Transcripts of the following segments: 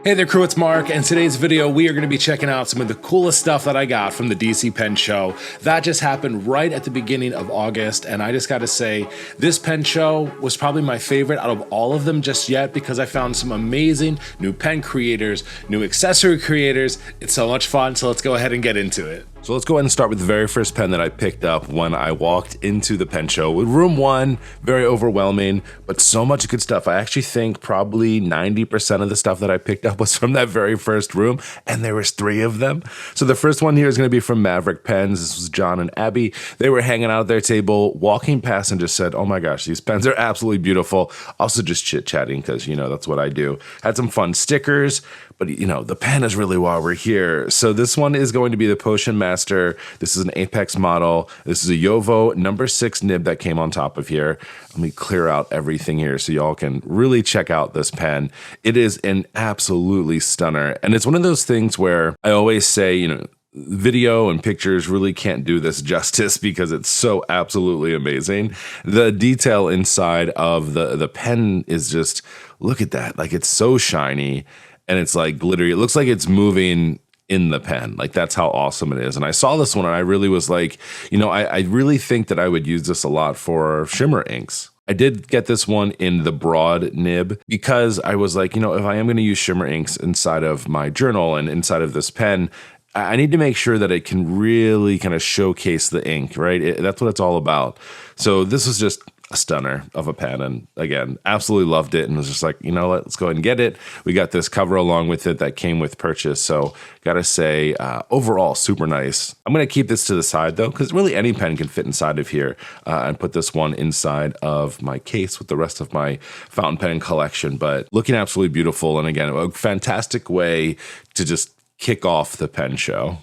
Hey there crew, it's Mark, and today's video we are going to be checking out some of the coolest stuff that I got from the DC Pen Show. That just happened right at the beginning of August, and I just got to say, this pen show was probably my favorite out of all of them just yet because I found some amazing new pen creators, new accessory creators. It's so much fun, so let's go ahead and get into it. So let's go ahead and start with the very first pen that I picked up when I walked into the pen show. With room one, very overwhelming, but so much good stuff. I actually think probably 90% of the stuff that I picked up was from that very first room, and there was 3 of them. So the first one here is going to be from Maverick Pens. This was John and Abby. They were hanging out at their table, walking past, and just said, oh my gosh, these pens are absolutely beautiful. Also just chit-chatting because, you know, that's what I do. Had some fun stickers, but, you know, the pen is really why we're here. So this one is going to be the Potion Master. This is an Apex model. This is a Yovo number 6 nib that came on top of here. Let me clear out everything here so y'all can really check out this pen. It is an absolutely stunner. And it's one of those things where I always say, you know, video and pictures really can't do this justice because it's so absolutely amazing. The detail inside of the pen is just, look at that. Like, it's so shiny and it's like glittery. It looks like it's moving in the pen. Like, that's how awesome it is. And I saw this one and I really was like, you know, I really think that I would use this a lot for shimmer inks. I did get this one in the broad nib because I was like, you know, if I am going to use shimmer inks inside of my journal and inside of this pen, I need to make sure that it can really kind of showcase the ink, right? That's what it's all about. So this was just a stunner of a pen, and again, absolutely loved it and was just like, you know, let's go ahead and get it. We got this cover along with it that came with purchase, so gotta say, overall, super nice. I'm gonna keep this to the side though, because really any pen can fit inside of here, and put this one inside of my case with the rest of my fountain pen collection, but looking absolutely beautiful, and again, a fantastic way to just kick off the pen show.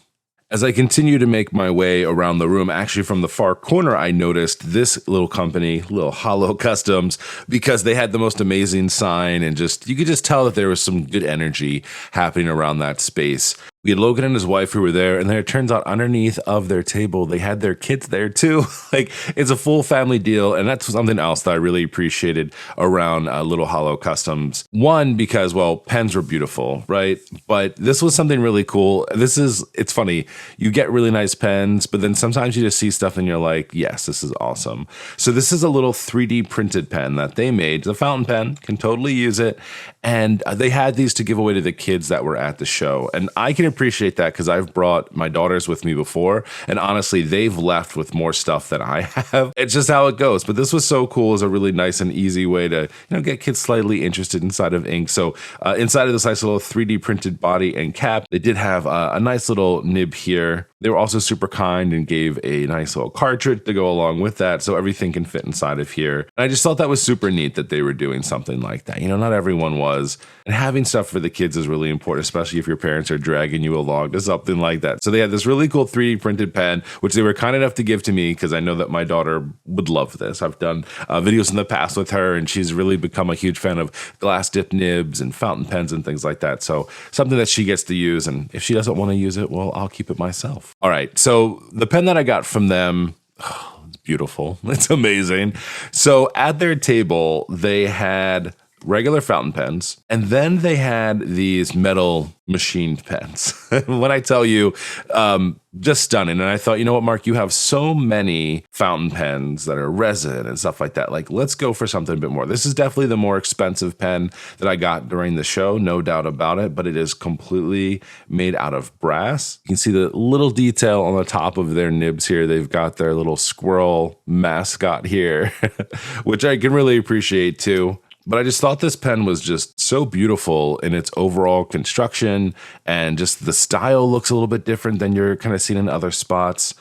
As I continue to make my way around the room, actually from the far corner, I noticed this little company, little Hallow Customs, because they had the most amazing sign and just, you could just tell that there was some good energy happening around that space. We had Logan and his wife who were there, and then it turns out underneath of their table, they had their kids there too. Like, it's a full family deal, and that's something else that I really appreciated around Little Hallow Customs. One, because, well, pens were beautiful, right? But this was something really cool. It's funny, you get really nice pens, but then sometimes you just see stuff and you're like, yes, this is awesome. So this is a little 3D printed pen that they made. The fountain pen, can totally use it. And they had these to give away to the kids that were at the show. And I can appreciate that because I've brought my daughters with me before, and honestly, they've left with more stuff than I have. It's just how it goes. But this was so cool. It's a really nice and easy way to, you know, get kids slightly interested inside of ink. So inside of this nice little 3D printed body and cap, they did have a nice little nib here. They were also super kind and gave a nice little cartridge to go along with that, so everything can fit inside of here. And I just thought that was super neat that they were doing something like that. You know, not everyone was. And having stuff for the kids is really important, especially if your parents are dragging you along to something like that. So they had this really cool 3D printed pen, which they were kind enough to give to me because I know that my daughter would love this. I've done videos in the past with her, and she's really become a huge fan of glass dip nibs and fountain pens and things like that. So something that she gets to use, and if she doesn't want to use it, well, I'll keep it myself. All right, so the pen that I got from them, oh, it's beautiful. It's amazing. So at their table, they had regular fountain pens, and then they had these metal machined pens. When I tell you, just stunning. And I thought, you know what, Mark, you have so many fountain pens that are resin and stuff like that. Like, let's go for something a bit more. This is definitely the more expensive pen that I got during the show, no doubt about it, but it is completely made out of brass. You can see the little detail on the top of their nibs here. They've got their little squirrel mascot here, which I can really appreciate too. But I just thought this pen was just so beautiful in its overall construction, and just the style looks a little bit different than you're kind of seeing in other spots.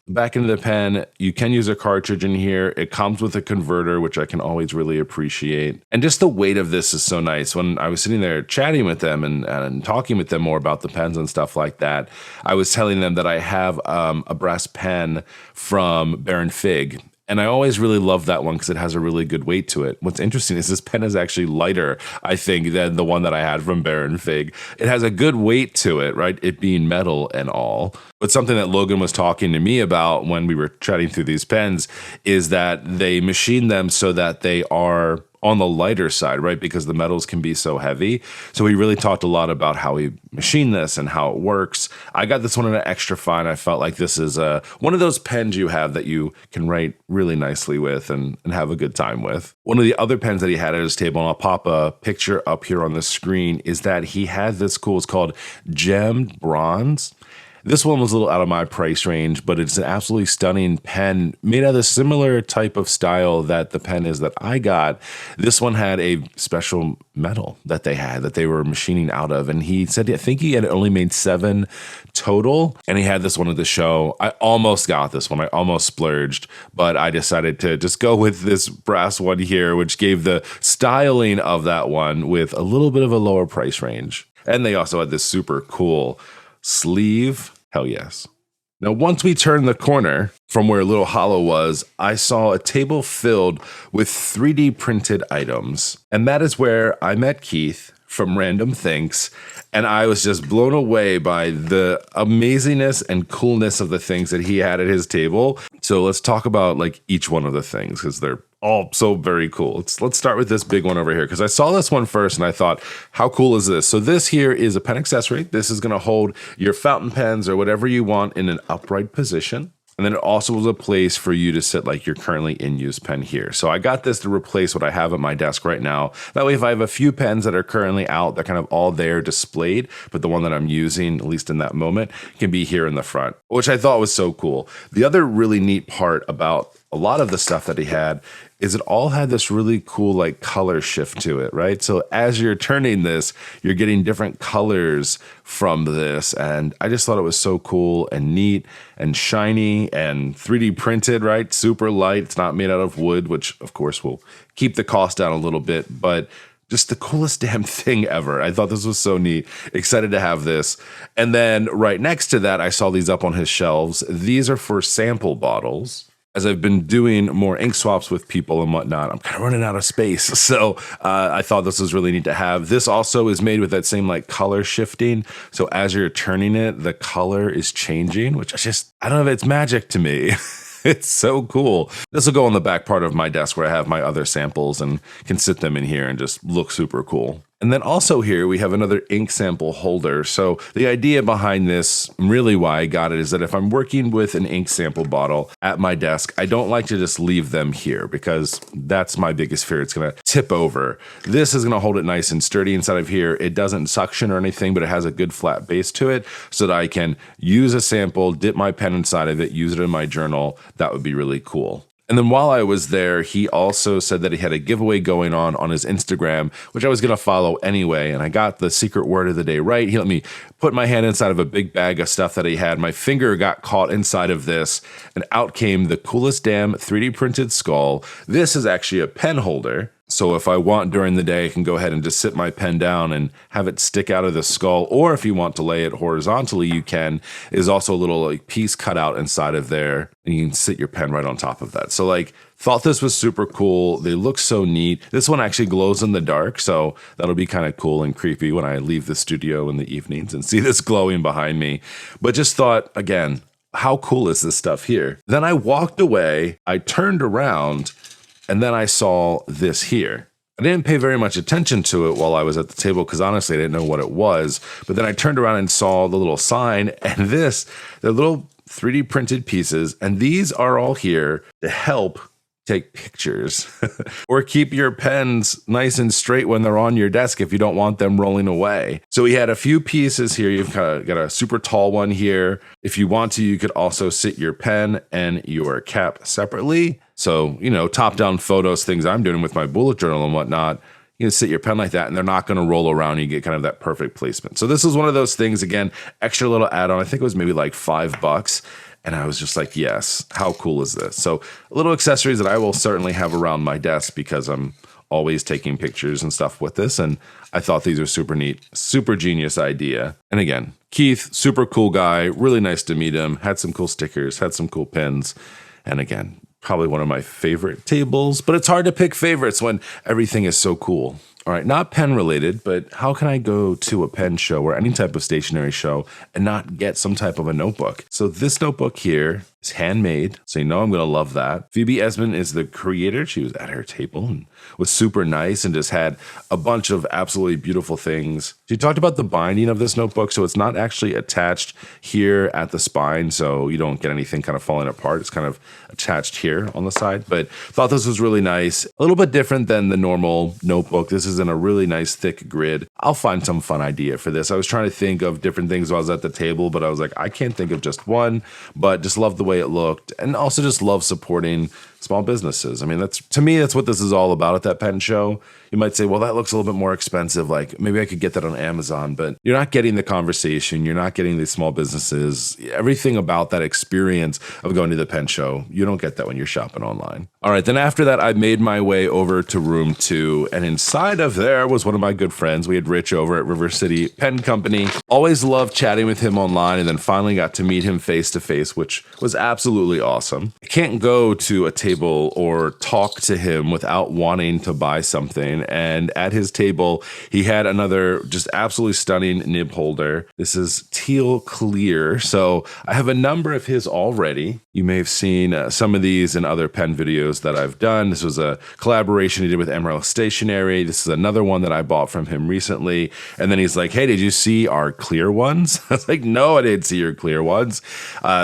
Back into the pen, you can use a cartridge in here. It comes with a converter, which I can always really appreciate. And just the weight of this is so nice. When I was sitting there chatting with them and talking with them more about the pens and stuff like that, I was telling them that I have a brass pen from Baron Fig. And I always really love that one because it has a really good weight to it. What's interesting is this pen is actually lighter, I think, than the one that I had from Baron Fig. It has a good weight to it, right? It being metal and all. But something that Logan was talking to me about when we were chatting through these pens is that they machine them so that they are on the lighter side, right? Because the metals can be so heavy. So he really talked a lot about how he machined this and how it works. I got this one in an extra fine. I felt like this is one of those pens you have that you can write really nicely with and have a good time with. One of the other pens that he had at his table, and I'll pop a picture up here on the screen, is that he had this cool, it's called Gemmed Bronze. This one was a little out of my price range, but it's an absolutely stunning pen made out of a similar type of style that the pen is that I got. This one had a special metal that they were machining out of. And he said, I think he had only made 7 total. And he had this one at the show. I almost got this one. I almost splurged, but I decided to just go with this brass one here, which gave the styling of that one with a little bit of a lower price range. And they also had this super cool sleeve. Hell yes. Now, once we turned the corner from where Little Hallow was, I saw a table filled with 3D printed items. And that is where I met Keith from Random Thinks. And I was just blown away by the amazingness and coolness of the things that he had at his table. So let's talk about like each one of the things because they're all so very cool. Let's start with this big one over here because I saw this one first and I thought, how cool is this? So this here is a pen accessory. This is going to hold your fountain pens or whatever you want in an upright position. And then it also was a place for you to sit like your currently in use pen here. So I got this to replace what I have at my desk right now. That way, if I have a few pens that are currently out, they're kind of all there displayed, but the one that I'm using, at least in that moment, can be here in the front, which I thought was so cool. The other really neat part about a lot of the stuff that he had is it all had this really cool like color shift to it, right? So as you're turning this, you're getting different colors from this. And I just thought it was so cool and neat and shiny and 3D printed, right? Super light. It's not made out of wood, which of course will keep the cost down a little bit, but just the coolest damn thing ever. I thought this was so neat. Excited to have this. And then right next to that, I saw these up on his shelves. These are for sample bottles. As I've been doing more ink swaps with people and whatnot, I'm kind of running out of space. So I thought this was really neat to have. This also is made with that same like color shifting. So as you're turning it, the color is changing, which I don't know, it's magic to me. It's so cool. This will go on the back part of my desk where I have my other samples and can sit them in here and just look super cool. And then also here we have another ink sample holder. So the idea behind this, really why I got it, is that if I'm working with an ink sample bottle at my desk, I don't like to just leave them here because that's my biggest fear. It's going to tip over. This is going to hold it nice and sturdy inside of here. It doesn't suction or anything, but it has a good flat base to it so that I can use a sample, dip my pen inside of it, use it in my journal. That would be really cool. And then while I was there, he also said that he had a giveaway going on his Instagram, which I was going to follow anyway. And I got the secret word of the day right. He let me put my hand inside of a big bag of stuff that he had. My finger got caught inside of this, and out came the coolest damn 3D printed skull. This is actually a pen holder. So if I want during the day, I can go ahead and just sit my pen down and have it stick out of the skull. Or if you want to lay it horizontally, you can. There's also a little like piece cut out inside of there, and you can sit your pen right on top of that. So like, thought this was super cool. They look so neat. This one actually glows in the dark, so that'll be kind of cool and creepy when I leave the studio in the evenings and see this glowing behind me. But just thought, again, how cool is this stuff here? Then I walked away, I turned around, and then I saw this here. I didn't pay very much attention to it while I was at the table because honestly, I didn't know what it was. But then I turned around and saw the little sign, and they're little 3D printed pieces, and these are all here to help take pictures or keep your pens nice and straight when they're on your desk if you don't want them rolling away. So we had a few pieces here. You've kind of got a super tall one here. If you want to, you could also sit your pen and your cap separately. So, you know, top-down photos, things I'm doing with my bullet journal and whatnot, you can sit your pen like that and they're not going to roll around. You get kind of that perfect placement. So this is one of those things, again, extra little add-on. I think it was maybe like $5. And I was just like, yes, how cool is this? So little accessories that I will certainly have around my desk because I'm always taking pictures and stuff with this. And I thought these were super neat, super genius idea. And again, Keith, super cool guy, really nice to meet him, had some cool stickers, had some cool pins. And again, probably one of my favorite tables, but it's hard to pick favorites when everything is so cool. All right, not pen related, but how can I go to a pen show or any type of stationery show and not get some type of a notebook? So this notebook here It's handmade, so you know I'm going to love that. Phoebe Esmond is the creator. She was at her table and was super nice and just had a bunch of absolutely beautiful things. She talked about the binding of this notebook, so it's not actually attached here at the spine, so you don't get anything kind of falling apart. It's kind of attached here on the side, but thought this was really nice. A little bit different than the normal notebook. This is in a really nice thick grid. I'll find some fun idea for this. I was trying to think of different things while I was at the table, but I was like, I can't think of just one, but just love the way it looked, and also just love supporting small businesses. I mean, to me, that's what this is all about at that pen show. You might say, well, that looks a little bit more expensive. Like maybe I could get that on Amazon, but you're not getting the conversation. You're not getting these small businesses. Everything about that experience of going to the pen show, you don't get that when you're shopping online. All right, then after that, I made my way over to room 2, and inside of there was one of my good friends. We had Rich over at River City Pen Company. Always loved chatting with him online, and then finally got to meet him face to face, which was absolutely awesome. I can't go to a table or talk to him without wanting to buy something. And at his table, he had another just absolutely stunning nib holder. This is teal clear. So I have a number of his already. You may have seen some of these in other pen videos that I've done. This was a collaboration he did with Emerald Stationery. This is another one that I bought from him recently. And then he's like, hey, did you see our clear ones? I was like, no, I didn't see your clear ones.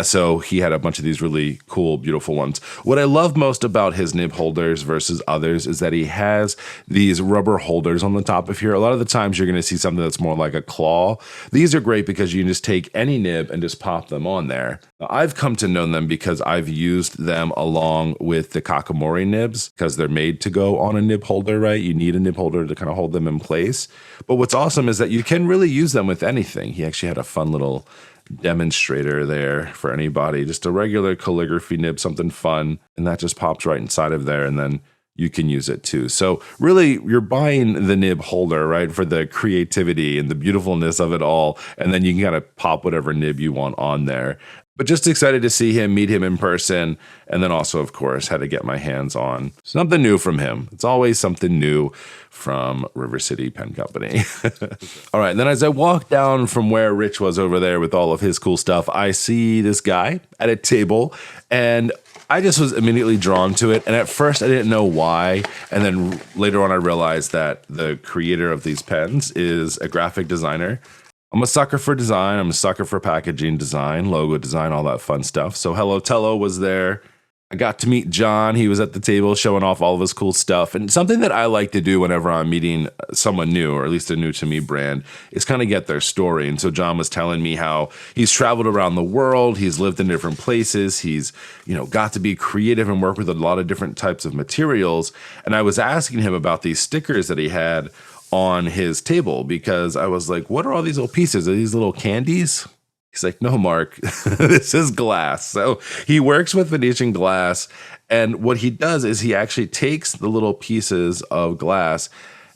So he had a bunch of these really cool, beautiful ones. What I love most about his nib holders versus others is that he has these rubber holders on the top of here. A lot of the times you're going to see something that's more like a claw. These are great because you can just take any nib and just pop them on there. Now, I've come to know them because I've used them along with the Kakamori nibs because they're made to go on a nib holder, right? You need a nib holder to kind of hold them in place. But what's awesome is that you can really use them with anything. He actually had a fun little demonstrator there for anybody, just a regular calligraphy nib, something fun, and that just pops right inside of there, and then you can use it too. So really, you're buying the nib holder, right, for the creativity and the beautifulness of it all, and then you can kind of pop whatever nib you want on there. But just excited to see him, meet him in person, and then also, of course, had to get my hands on something new from him. It's always something new from River City Pen Company. All right, and then as I walk down from where Rich was over there with all of his cool stuff, I see this guy at a table, and I just was immediately drawn to it. And at first, I didn't know why. And then later on, I realized that the creator of these pens is a graphic designer. I'm a sucker for design. I'm a sucker for packaging design, logo design, all that fun stuff. So HelloTello was there. I got to meet Jon. He was at the table showing off all of his cool stuff. And something that I like to do whenever I'm meeting someone new, or at least a new to me brand, is kind of get their story. And so Jon was telling me how he's traveled around the world. He's lived in different places. He's, got to be creative and work with a lot of different types of materials. And I was asking him about these stickers that he had on his table because I was like, what are all these little pieces? Are these little candies? He's like, no, Mark, this is glass. So he works with Venetian glass. And what he does is he actually takes the little pieces of glass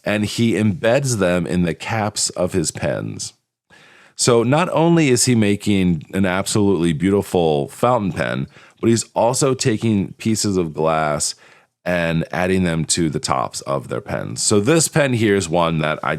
and he embeds them in the caps of his pens. So not only is he making an absolutely beautiful fountain pen, but he's also taking pieces of glass and adding them to the tops of their pens. So this pen here is one that I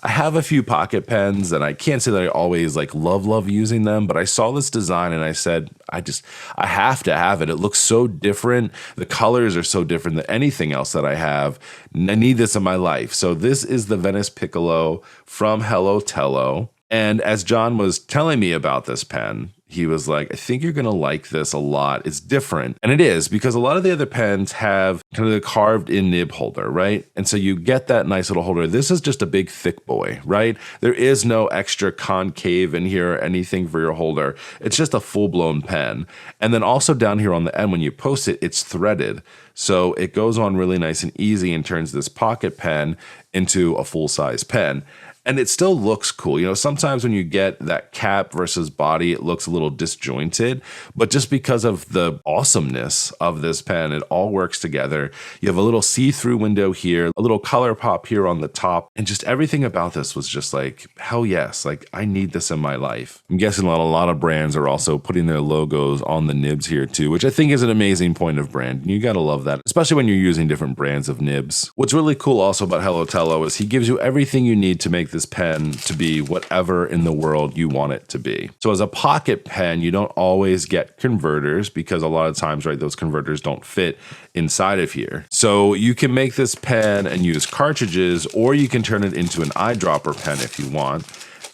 have a few pocket pens, and I can't say that I always love using them, but I saw this design and I said, I have to have it. It looks so different. The colors are so different than anything else that I have. I need this in my life. So this is the Venice Piccolo from HelloTello. And as Jon was telling me about this pen, he was like, I think you're going to like this a lot. It's different. And it is, because a lot of the other pens have kind of the carved in nib holder, right? And so you get that nice little holder. This is just a big thick boy, right? There is no extra concave in here or anything for your holder. It's just a full-blown pen. And then also down here on the end, when you post it, it's threaded. So it goes on really nice and easy and turns this pocket pen into a full-size pen. And it still looks cool. Sometimes when you get that cap versus body, it looks a little disjointed. But just because of the awesomeness of this pen, it all works together. You have a little see-through window here, a little color pop here on the top. And just everything about this was just like, hell yes, I need this in my life. I'm guessing a lot of brands are also putting their logos on the nibs here too, which I think is an amazing point of brand. You gotta love that, especially when you're using different brands of nibs. What's really cool also about HelloTello is he gives you everything you need to make this pen to be whatever in the world you want it to be. So as a pocket pen, you don't always get converters because a lot of times, right, those converters don't fit inside of here. So you can make this pen and use cartridges, or you can turn it into an eyedropper pen if you want.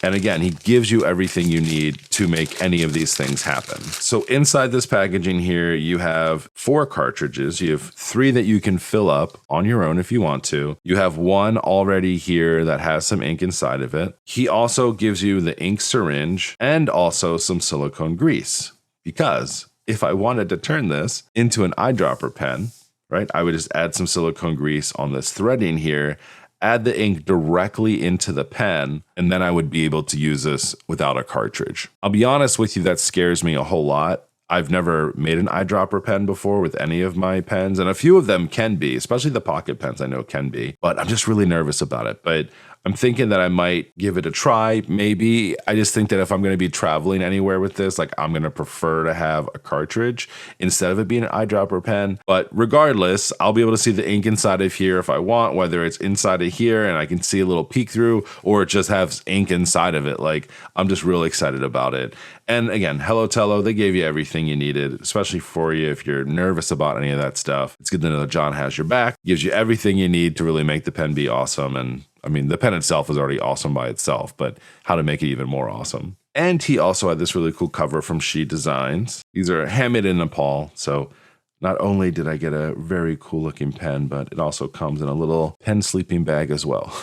And again, he gives you everything you need to make any of these things happen. So inside this packaging here, you have 4 cartridges. You have 3 that you can fill up on your own if you want to. You have 1 already here that has some ink inside of it. He also gives you the ink syringe and also some silicone grease, because if I wanted to turn this into an eyedropper pen, right, I would just add some silicone grease on this threading here, add the ink directly into the pen, and then I would be able to use this without a cartridge. I'll be honest with you, that scares me a whole lot. I've never made an eyedropper pen before with any of my pens, and a few of them can be, especially the pocket pens I know can be, but I'm just really nervous about it. But I'm thinking that I might give it a try, maybe. I just think that if I'm going to be traveling anywhere with this, like, I'm going to prefer to have a cartridge instead of it being an eyedropper pen. But regardless, I'll be able to see the ink inside of here if I want, whether it's inside of here and I can see a little peek through, or it just has ink inside of it. Like, I'm just real excited about it. And again, HelloTello, they gave you everything you needed, especially for you if you're nervous about any of that stuff. It's good to know that Jon has your back, gives you everything you need to really make the pen be awesome. And I mean, the pen itself is already awesome by itself, but how to make it even more awesome. And he also had this really cool cover from She Designs. These are handmade in Nepal, so not only did I get a very cool looking pen, but it also comes in a little pen sleeping bag as well.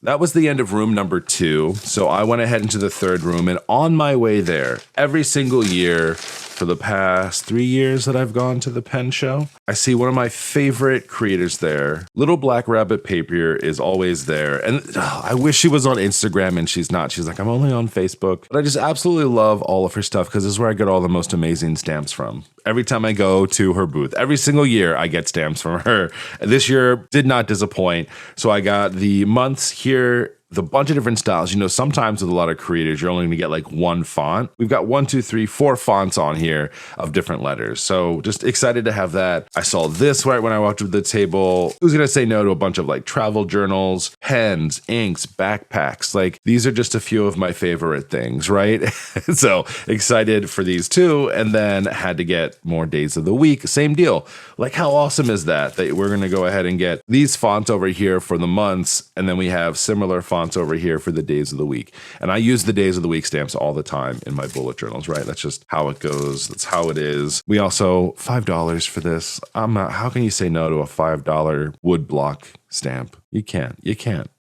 That was the end of room number 2. So I went ahead into the 3rd room, and on my way there, every single year for the past 3 years that I've gone to the pen show, I see one of my favorite creators there. Little Black Rabbit Paperie is always there. And I wish she was on Instagram, and she's not. She's like, I'm only on Facebook. But I just absolutely love all of her stuff because this is where I get all the most amazing stamps from. Every time I go to her booth, every single year I get stamps from her. This year did not disappoint. So I got the months here, the bunch of different styles. You know, sometimes with a lot of creators, you're only going to get like one font. We've got 1, 2, 3, 4 fonts on here of different letters. So just excited to have that. I saw this right when I walked to the table. Who's going to say no to a bunch of like travel journals, pens, inks, backpacks? Like, these are just a few of my favorite things, right? So excited for these too. And then had to get more days of the week. Same deal. Like, how awesome is that we're going to go ahead and get these fonts over here for the months, and then we have similar fonts over here for the days of the week. And I use the days of the week stamps all the time in my bullet journals, right? That's just how it goes. That's how it is. We also, $5 for this. How can you say no to a $5 wood block stamp? You can't.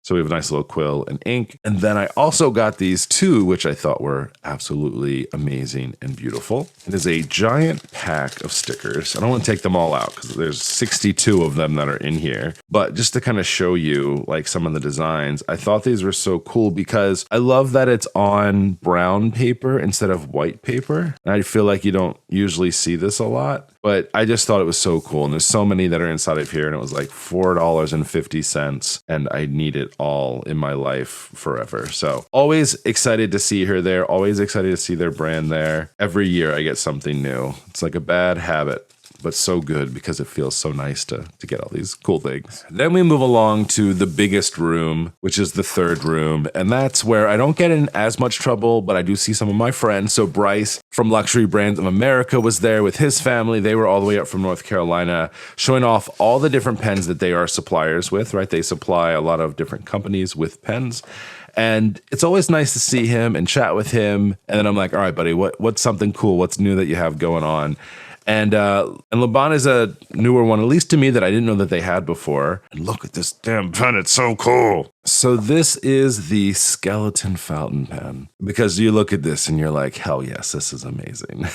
So we have a nice little quill and ink. And then I also got these 2, which I thought were absolutely amazing and beautiful. It is a giant pack of stickers. I don't want to take them all out because there's 62 of them that are in here. But just to kind of show you like some of the designs, I thought these were so cool because I love that it's on brown paper instead of white paper. And I feel like you don't usually see this a lot. But I just thought it was so cool. And there's so many that are inside of here. And it was like $4.50. And I need it all in my life forever. So always excited to see her there. Always excited to see their brand there. Every year I get something new. It's like a bad habit, but so good because it feels so nice to get all these cool things. Then we move along to the biggest room, which is the 3rd room. And that's where I don't get in as much trouble, but I do see some of my friends. So Bryce from Luxury Brands of America was there with his family. They were all the way up from North Carolina, showing off all the different pens that they are suppliers with, right? They supply a lot of different companies with pens. And it's always nice to see him and chat with him. And then I'm like, all right, buddy, what's something cool? What's new that you have going on? And Laban is a newer one, at least to me, that I didn't know that they had before. And look at this damn pen, it's so cool. So this is the Skeleton Fountain Pen, because you look at this and you're like, hell yes, this is amazing.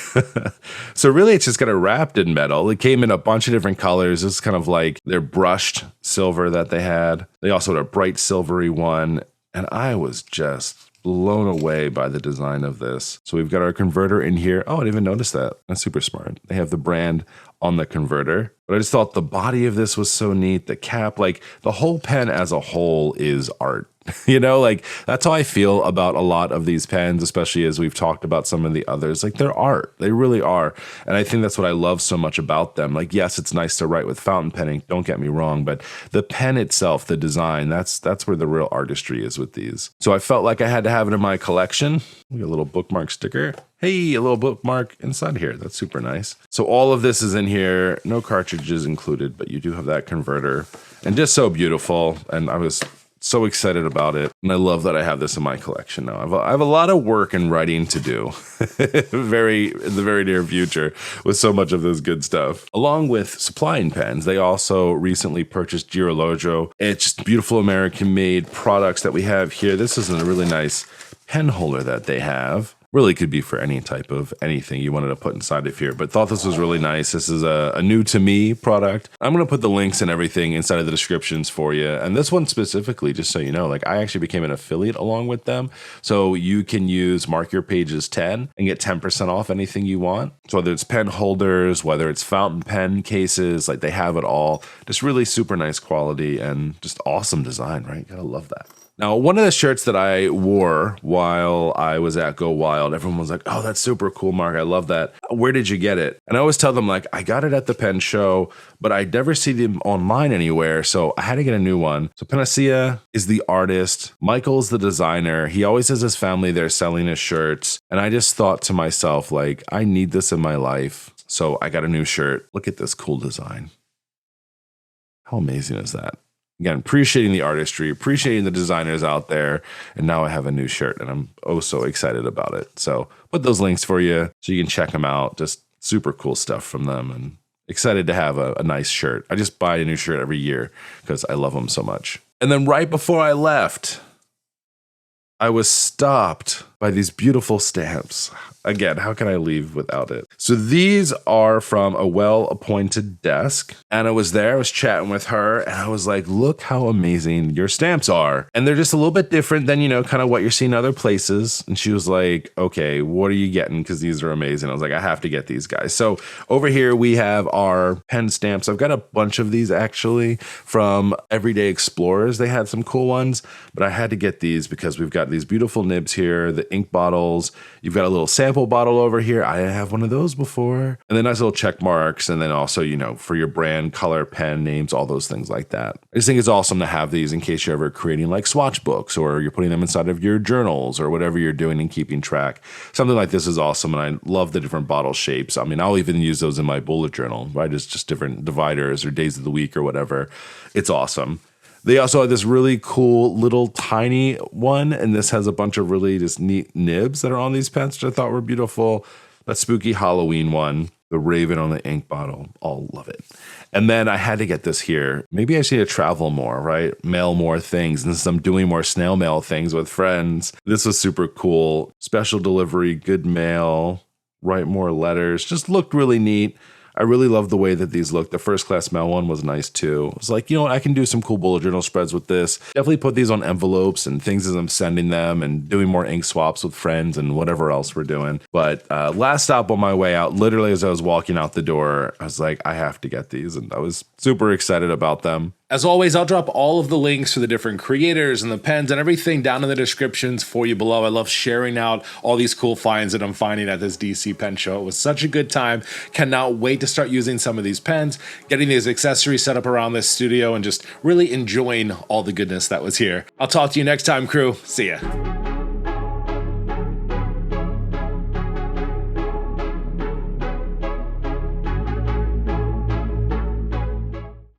So really it's just kind of wrapped in metal. It came in a bunch of different colors. This is kind of like their brushed silver that they had. They also had a bright silvery one. And I was just blown away by the design of this. So we've got our converter in here. Oh, I didn't even notice that. That's super smart. They have the brand on the converter. But I just thought the body of this was so neat. The cap, like the whole pen as a whole is art. You know, like that's how I feel about a lot of these pens, especially as we've talked about some of the others. Like they're art, they really are. And I think that's what I love so much about them. Like, yes, it's nice to write with fountain penning, don't get me wrong, but the pen itself, the design, that's where the real artistry is with these. So I felt like I had to have it in my collection. We got a little bookmark sticker. Hey, a little bookmark inside here. That's super nice. So all of this is in here, no cartridges included, but you do have that converter, and just so beautiful. And I was so excited about it. And I love that I have this in my collection now. I have a lot of work and writing to do in the very near future with so much of this good stuff. Along with supplying pens, they also recently purchased Jarjo. It's just beautiful American made products that we have here. This is a really nice pen holder that they have. Really could be for any type of anything you wanted to put inside of here, but thought this was really nice. This is a new to me product. I'm going to put the links and everything inside of the descriptions for you. And this one specifically, just so you know, like I actually became an affiliate along with them. So you can use Mark Your Pages 10 and get 10% off anything you want. So whether it's pen holders, whether it's fountain pen cases, like they have it all. Just really super nice quality and just awesome design, right? Gotta love that. Now, one of the shirts that I wore while I was at Go Wild, everyone was like, oh, that's super cool, Mark. I love that. Where did you get it? And I always tell them, like, I got it at the pen show, but I never see them online anywhere, so I had to get a new one. So Panacea is the artist. Michael's the designer. He always has his family there selling his shirts. And I just thought to myself, like, I need this in my life. So I got a new shirt. Look at this cool design. How amazing is that? Again, appreciating the artistry, appreciating the designers out there, and now I have a new shirt, and I'm oh so excited about it. So put those links for you so you can check them out. Just super cool stuff from them, and excited to have a nice shirt. I just buy a new shirt every year because I love them so much. And then right before I left, I was stopped by these beautiful stamps. Again, how can I leave without it? So these are from a well-appointed desk. And I was there, I was chatting with her, and I was like, look how amazing your stamps are. And they're just a little bit different than, you know, kind of what you're seeing other places. And she was like, okay, what are you getting? Because these are amazing. I was like, I have to get these guys. So over here, we have our pen stamps. I've got a bunch of these actually from Everyday Explorers. They had some cool ones, but I had to get these because we've got these beautiful nibs here, the ink bottles. You've got a little sample bottle over here. I have one of those before. And then nice little check marks. And then also, you know, for your brand, color, pen, names, all those things like that. I just think it's awesome to have these in case you're ever creating like swatch books or you're putting them inside of your journals or whatever you're doing and keeping track. Something like this is awesome. And I love the different bottle shapes. I mean, I'll even use those in my bullet journal, right? It's just different dividers or days of the week or whatever. It's awesome. They also have this really cool little tiny one, and this has a bunch of really just neat nibs that are on these pens, which I thought were beautiful. That spooky Halloween one, the raven on the ink bottle, all love it. And then I had to get this here. Maybe I should to travel more, right? Mail more things. And since I'm doing more snail mail things with friends, this was super cool. Special delivery, good mail, write more letters, just looked really neat. I really love the way that these look. The first class mail one was nice too. I was like, you know what, I can do some cool bullet journal spreads with this. Definitely put these on envelopes and things as I'm sending them and doing more ink swaps with friends and whatever else we're doing. But last stop on my way out, literally as I was walking out the door, I was like, I have to get these. And I was super excited about them. As always, I'll drop all of the links to the different creators and the pens and everything down in the descriptions for you below. I love sharing out all these cool finds that I'm finding at this DC pen show. It was such a good time. Cannot wait to start using some of these pens, getting these accessories set up around this studio, and just really enjoying all the goodness that was here. I'll talk to you next time, crew. See ya.